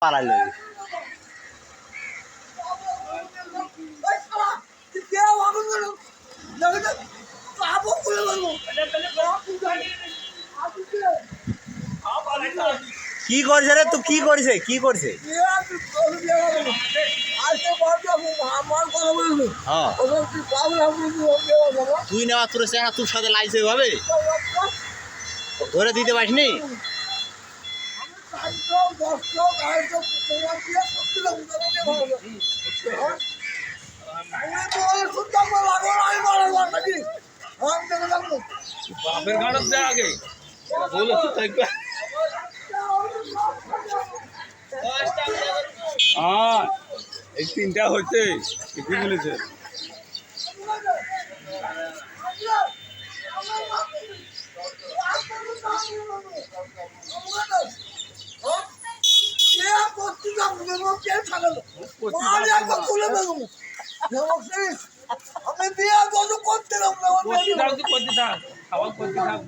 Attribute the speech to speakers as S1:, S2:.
S1: পালাইলো কি করছে রে? তুই কি করছে? কি করছে? তুই নেওয়া তোর চেহারা তোর সাথে লাইছে ভাবে ধরে দিতে পারিসনি?
S2: বাপের গাড়ার দে আগে বলে তো থাকবে। হ্যাঁ এই তিনটা হচ্ছে কি বলেছে
S3: আমি বিয়ে করতে
S2: করতে থাক খাবার করতে থাক।